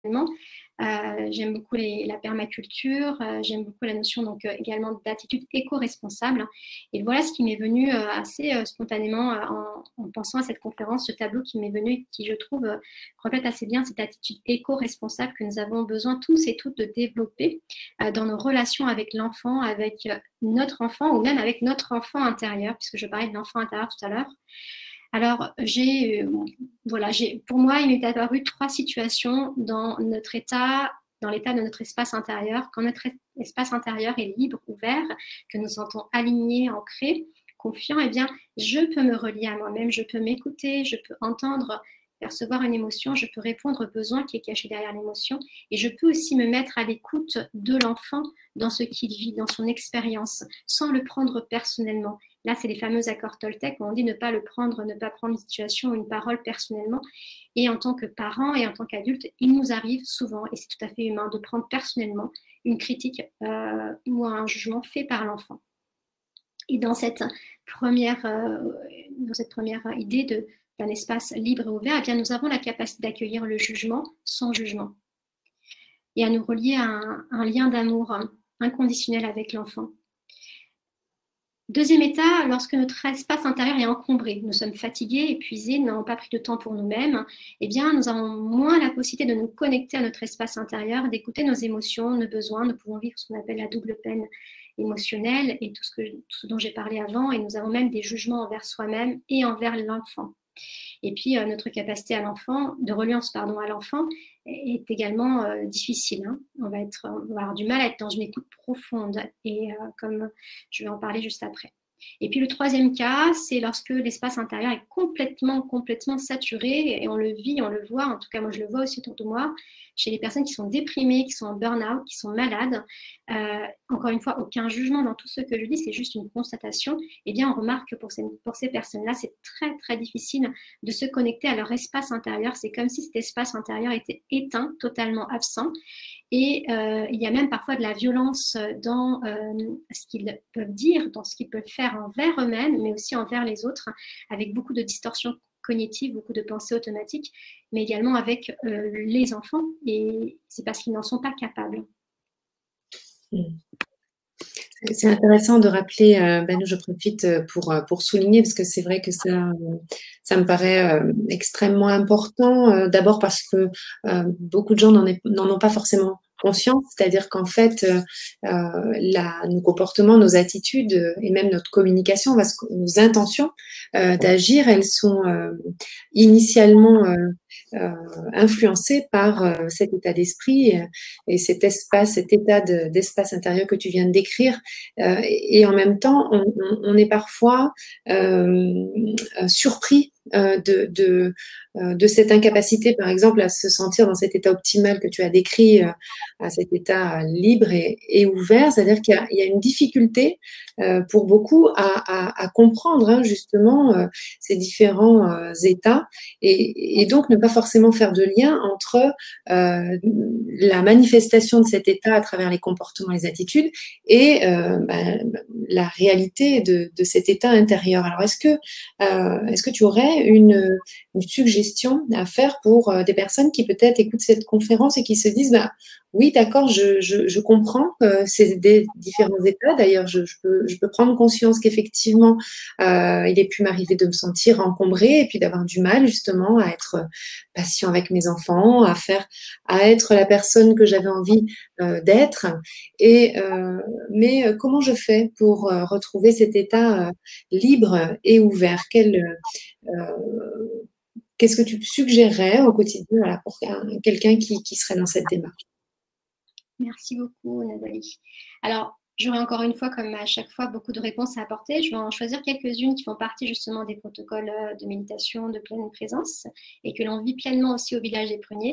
J'aime beaucoup la permaculture, j'aime beaucoup la notion donc également d'attitude éco-responsable. Et voilà ce qui m'est venu assez spontanément en pensant à cette conférence, ce tableau qui m'est venu et qui, je trouve, reflète assez bien cette attitude éco-responsable que nous avons besoin tous et toutes de développer dans nos relations avec l'enfant, avec notre enfant ou même avec notre enfant intérieur, puisque je parlais de l'enfant intérieur tout à l'heure. Alors, pour moi, il m'est apparu 3 situations dans notre état, dans l'état de notre espace intérieur. Quand notre espace intérieur est libre, ouvert, que nous sentons alignés, ancrés, confiants, eh bien, je peux me relier à moi-même, je peux m'écouter, je peux entendre, percevoir une émotion, je peux répondre au besoin qui est caché derrière l'émotion, et je peux aussi me mettre à l'écoute de l'enfant dans ce qu'il vit, dans son expérience, sans le prendre personnellement. Là, c'est les fameux accords Toltec où on dit ne pas le prendre, ne pas prendre une situation ou une parole personnellement. Et en tant que parent et en tant qu'adulte, il nous arrive souvent, et c'est tout à fait humain, de prendre personnellement une critique ou un jugement fait par l'enfant. Et dans cette première idée d'un espace libre et ouvert, eh bien, nous avons la capacité d'accueillir le jugement sans jugement et à nous relier à un lien d'amour inconditionnel avec l'enfant. Deuxième état, lorsque notre espace intérieur est encombré, nous sommes fatigués, épuisés, n'avons pas pris de temps pour nous-mêmes, eh bien, nous avons moins la possibilité de nous connecter à notre espace intérieur, d'écouter nos émotions, nos besoins. Nous pouvons vivre ce qu'on appelle la double peine émotionnelle et tout ce dont j'ai parlé avant, et nous avons même des jugements envers soi-même et envers l'enfant. Et puis, notre capacité de reliance à l'enfant est également difficile. Hein. On va avoir du mal à être dans une écoute profonde, et comme je vais en parler juste après. Et puis le troisième cas, c'est lorsque l'espace intérieur est complètement saturé, et on le vit, on le voit, en tout cas moi je le vois aussi autour de moi, chez les personnes qui sont déprimées, qui sont en burn-out, qui sont malades. Encore une fois, aucun jugement dans tout ce que je dis, c'est juste une constatation. Eh bien, on remarque que pour ces personnes-là, c'est très difficile de se connecter à leur espace intérieur. C'est comme si cet espace intérieur était éteint, totalement absent. Et il y a même parfois de la violence dans ce qu'ils peuvent dire, dans ce qu'ils peuvent faire envers eux-mêmes, mais aussi envers les autres, avec beaucoup de distorsions cognitives, beaucoup de pensées automatiques, mais également avec les enfants, et c'est parce qu'ils n'en sont pas capables. C'est intéressant de rappeler, je profite pour souligner, parce que c'est vrai que ça me paraît extrêmement important, d'abord parce que beaucoup de gens n'en ont pas forcément conscience, c'est-à-dire qu'en fait, nos comportements, nos attitudes et même notre communication, nos intentions d'agir, elles sont initialement influencées par cet état d'esprit et cet état d'espace intérieur que tu viens de décrire. Et en même temps, on est parfois surpris de cette incapacité, par exemple, à se sentir dans cet état optimal que tu as décrit, à cet état libre et ouvert. C'est-à-dire qu'il y a une difficulté pour beaucoup à comprendre justement ces différents états et donc ne pas forcément faire de lien entre la manifestation de cet état à travers les comportements, les attitudes et la réalité de cet état intérieur. Alors, est-ce que tu aurais une suggestion à faire pour des personnes qui peut-être écoutent cette conférence et qui se disent oui, d'accord, je comprends que c'est des différents états. D'ailleurs, je peux prendre conscience qu'effectivement, il ait pu m'arriver de me sentir encombrée et puis d'avoir du mal justement à être patient avec mes enfants, à être la personne que j'avais envie d'être. Mais comment je fais pour retrouver cet état libre et ouvert? Qu'est-ce que tu suggérerais au quotidien pour quelqu'un qui serait dans cette démarche? Merci beaucoup, Nathalie. Alors, j'aurai encore une fois, comme à chaque fois, beaucoup de réponses à apporter. Je vais en choisir quelques-unes qui font partie justement des protocoles de méditation de pleine présence et que l'on vit pleinement aussi au village des Pruniers.